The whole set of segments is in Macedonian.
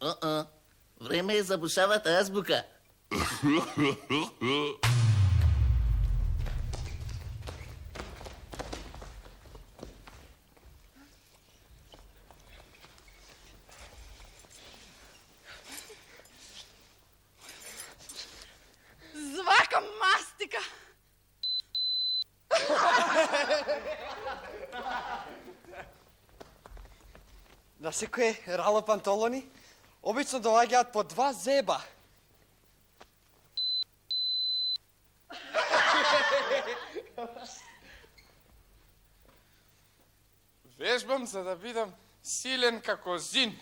Време е за бушавата азбука. Звака мастика! На секој рало пантолони обично доаѓаат по 2 зеба. Вежбам за да бидам силен како зин.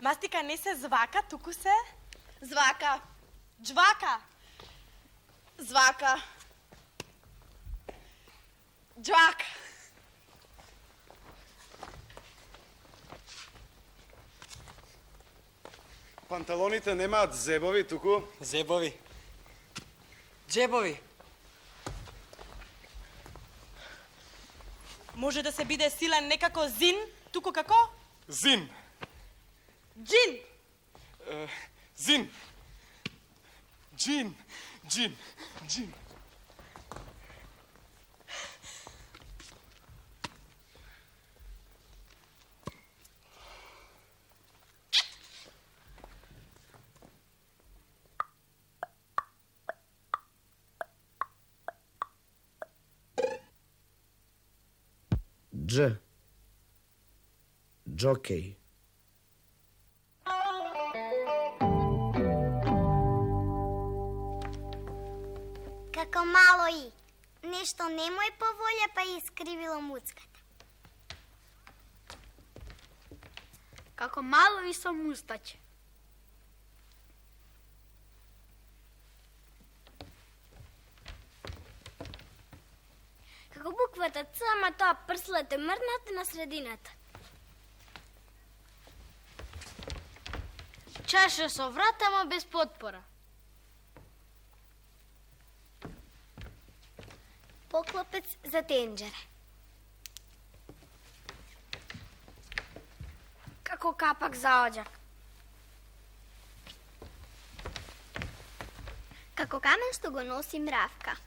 Мастика не се звака, туку се... Звака. Джвака. Звака. Джвак. Панталоните немаат зебови, туку Зебови. Джебови. Може да се биде силен не како зин, туку како Зин. джин. Зин. Джин. Джин. Джин. Дж. Джокей. Како мало и. Нешто немој по волја па искривило муцката. Како мало и со мустач. Како буквата Ц, ама тоа прслете мрнат на средината. Чаша со врат, ама без потпора. Поклопец за тенџере. Како капак за оđак. Како камен што го носи мравка.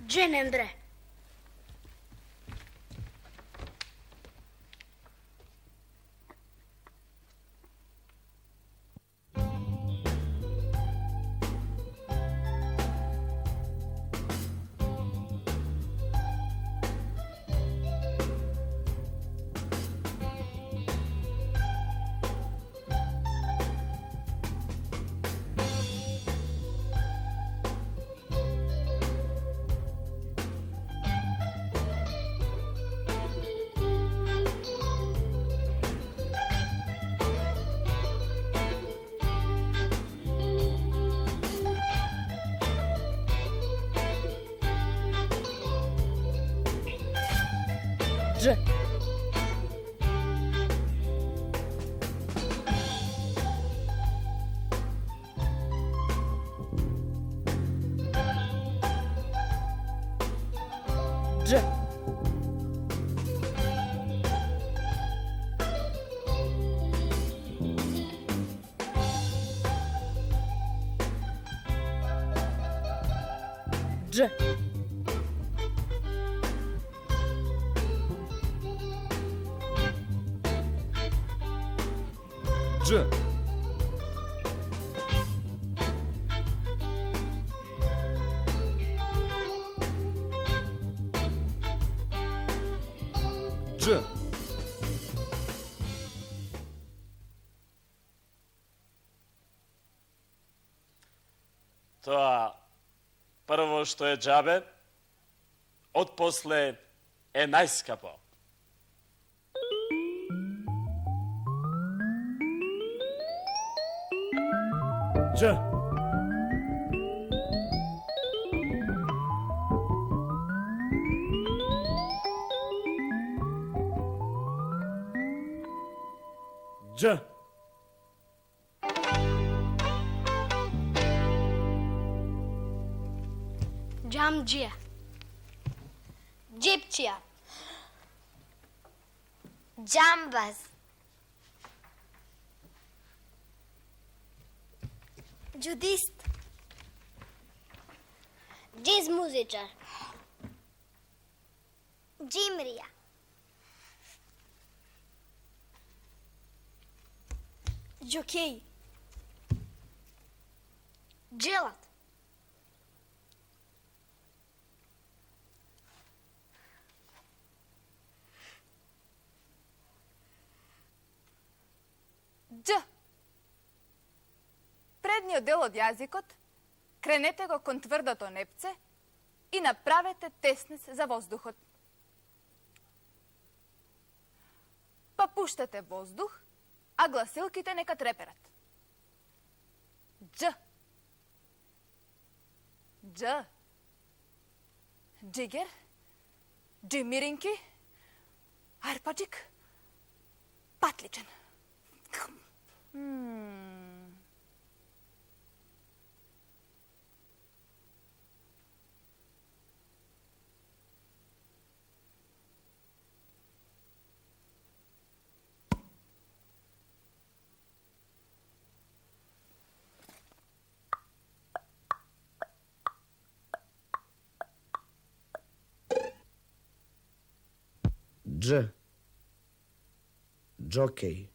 Дженендре. Dž. Dž. Dž. Dž. Dž. Тоа прво што е џабе, отпосле е најскапо. Dž. Dž. Džamđija. Джипчија. Джамбаз. Джудист. Džiz muzičar. Джимрија. Džokej. Dželat. Дж. Предниот дел од јазикот, кренете го кон тврдото непце и направете теснец за воздухот. Па пуштате воздух, а гласилките нека треперат. Дж. Дж. Джигер. Джимиринки. Арпаджик. Патличен. Dž. Džokej.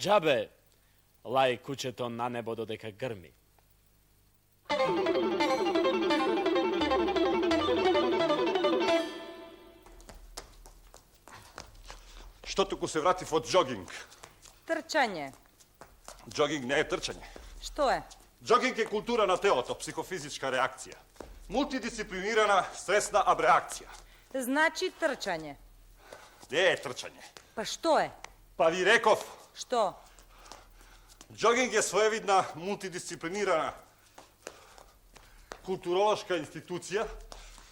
Džabe, laj kućeto na nebo dodeka grmi. Što туку се вратив од джогинг? Трчање. Джогинг не е трчање. Што е? Джогинг е култура на телото, психофизичка реакција. Мултидисциплинирана стресна абреакција. Значи трчање. Не е трчање. Па што е? Па ви реков, Што? джогинг е своевидна мултидисциплинирана културолошка институција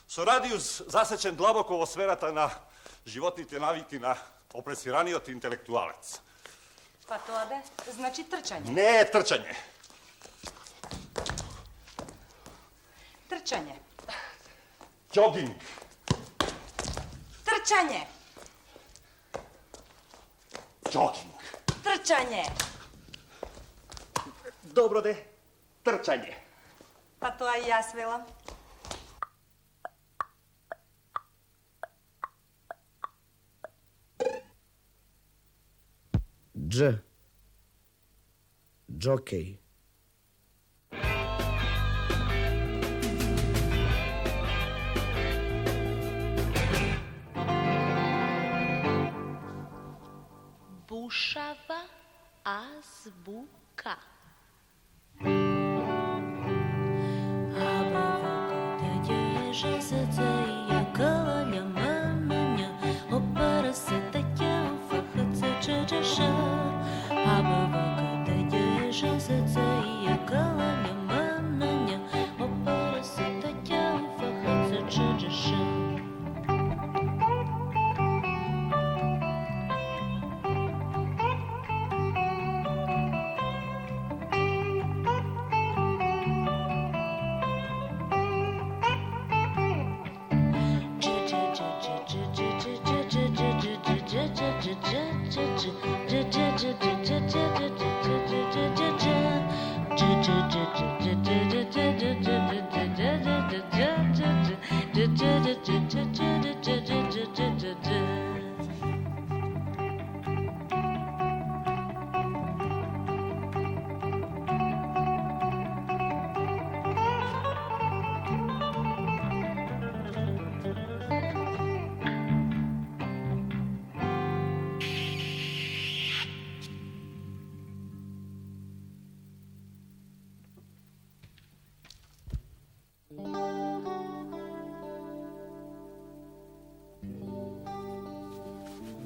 со радиус засечен длабоко во сферата на животните навики на опресираниот интелектуалец. Па тоа бе, значи трчање. Не е трчање. Трчање. Джогинг. Трчање. Джогинг. Трчање. Добро де, трчање. Па тоа и јас велам. Dž. Jockey. Bušava azbuka.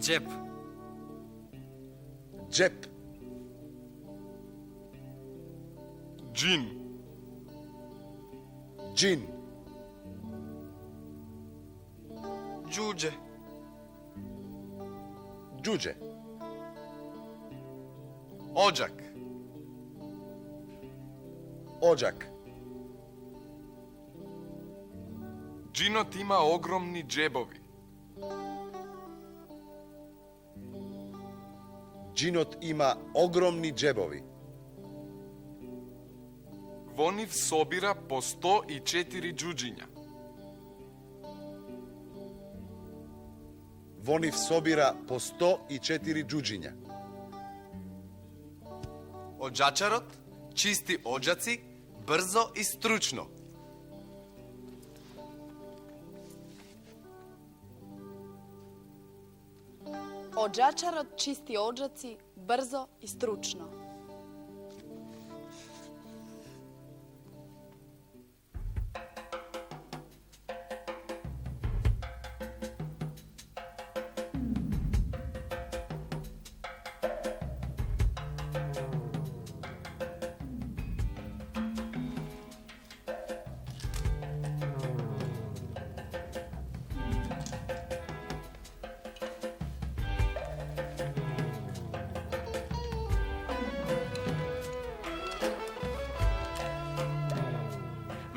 Джеп. Джеп. Джин. Джин. Джуđe. Джуđe. Оđак. Оđак. Джинот има огромни джебови. Джинот има огромни джебови. Во нив собира по 104 джуđиња. Во нив собира по 104 джуđиња. Оđачарот чисти оđаци брзо и стручно. Ođačarot čisti ođaci brzo i stručno.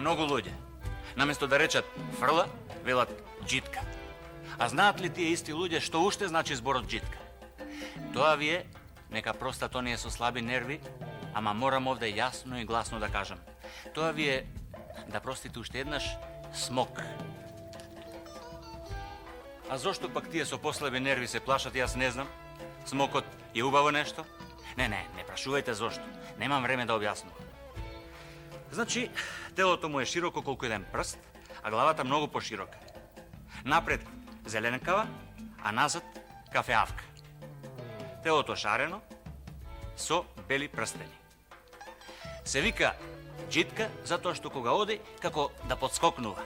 Многу луѓе, наместо да речат фрла, велат джитка. А знаат ли тие исти луѓе што уште значи зборот джитка? Тоа ви е нека проста тонија со слаби нерви, ама морам овде јасно и гласно да кажам. Тоа ви е, да простите уште еднаш, смок. А зошто пак тие со послаби нерви се плашат, јас не знам. Смокот е убаво нешто. Не прашувајте зошто. Немам време да објаснувам. Значи, телото му е широко колку еден прст, а главата многу поширока. Напред зеленкава, а назад кафеавка. Телото шарено, со бели прстени. Се вика джитка затоа што кога оди, како да подскокнува.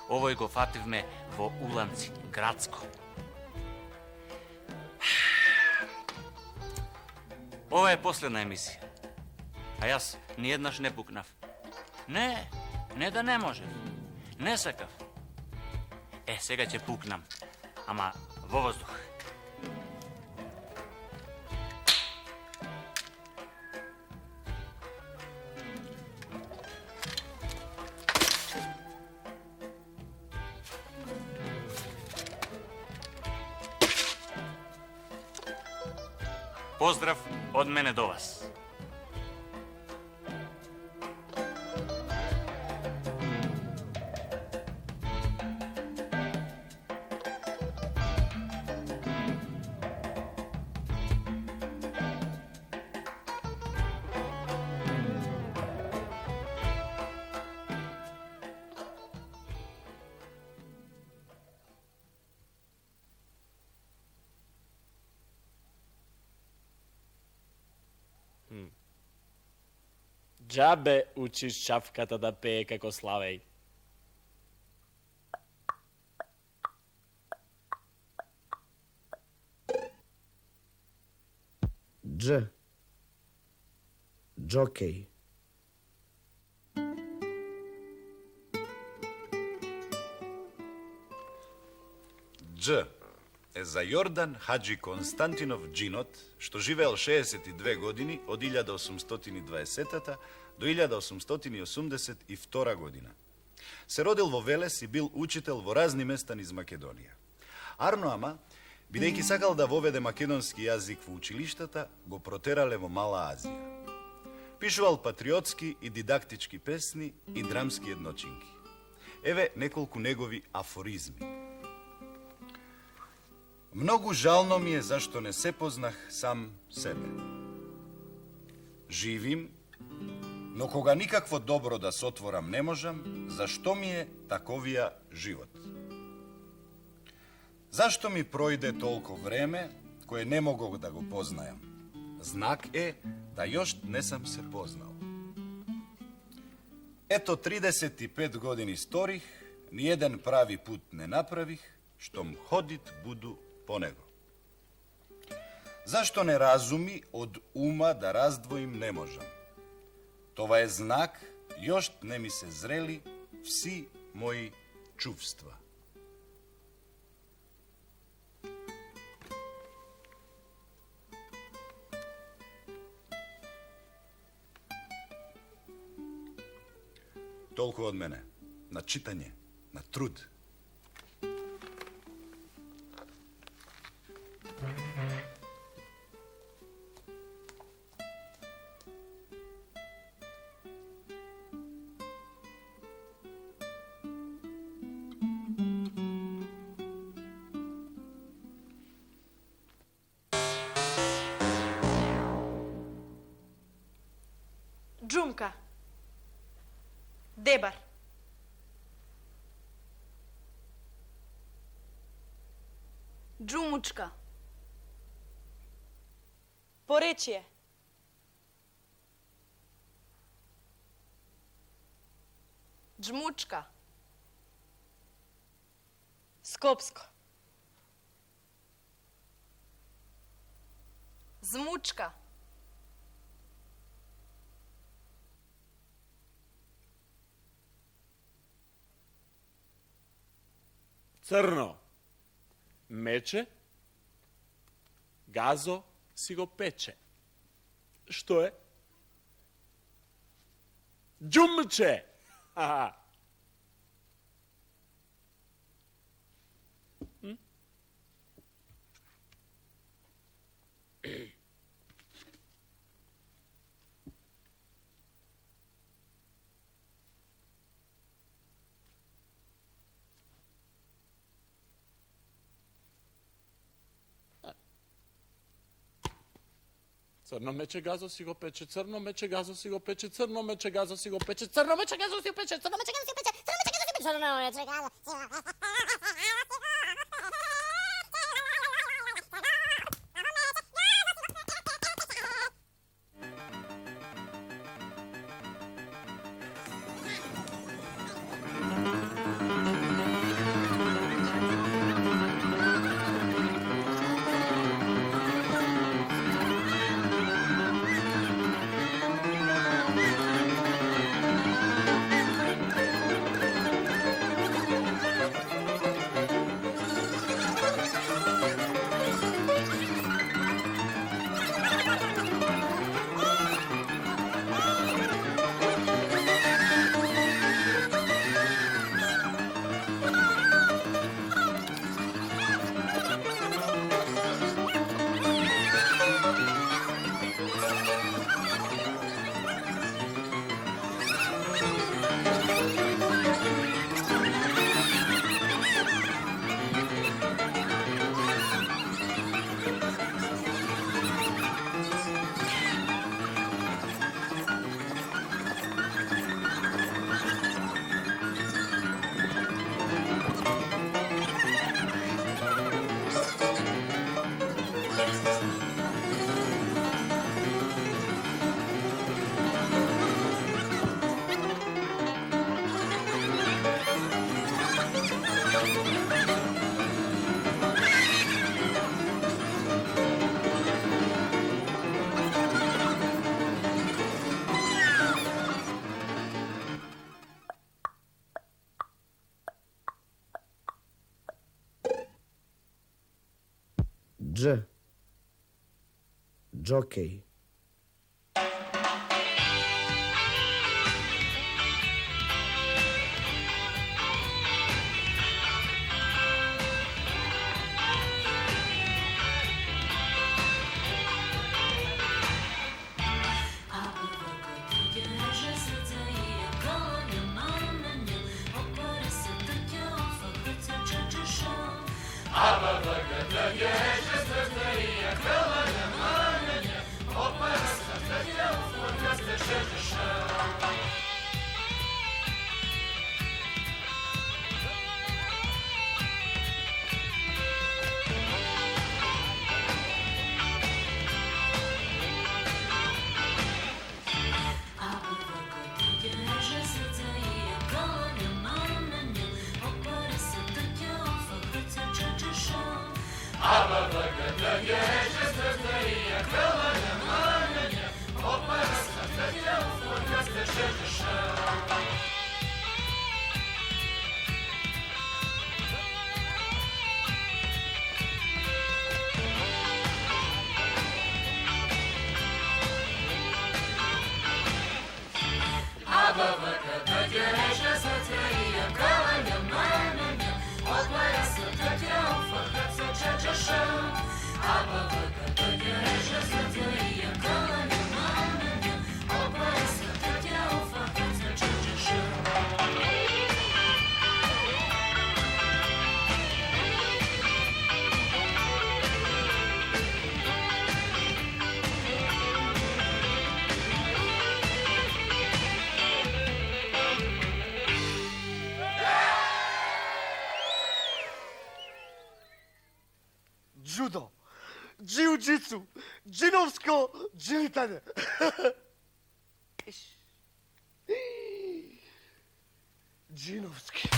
Овој го фативме во уланци, градско. Ова е последна емисија. А јас ниеднаш не пукнав. Не да не можев. Не сакав. Сега ќе пукнам. Ама во воздух. Поздрав од мене до вас. Џабе учиш чавката да пее како Славеј. Дж. Джокей. Дж е за Јордан Хаджи Константинов Джинот, што живеел 62 години од 1820 до 1882 година. Се родил во Велес и бил учител во разни места низ Македонија. Арно ама, бидејќи сакал да воведе македонски јазик во училиштата, го протерале во Мала Азија. Пишувал патриотски и дидактички песни и драмски едночинки. Еве неколку негови афоризми. Многу жално ми е зашто не се познах сам себе. Живим, но кога никакво добро да сотворам не можам, зашто ми е таковија живот? Зашто ми пројде толку време, кое не могох да го познајам? Знак е да још не сам се познал. Ето 35 години сторих, ниеден прави пут не направих, штом ходит буду по него. Зашто не разуми од ума да раздвоим не можам? Това е знак, још не ми се зрели вси мои чувства. Толку од мене. На читање, на труд. Джумка. Дебар. Джумучка. Поречие. Джмучка. Скопско. Змучка. Црно. Мече. Газо си го пече. Што е? Џумче! Аха. Crno meče, gazo si go peče, crno meče, gazo si go peče, crno meče, gazo si go peče, crno meče, gazo si go peče, crno meče, gazo si go peče, crno meče, gazo si go peče. Dž. Džokej. Judo, jiu-jitsu, džinovsko džilitanje. Džinovski.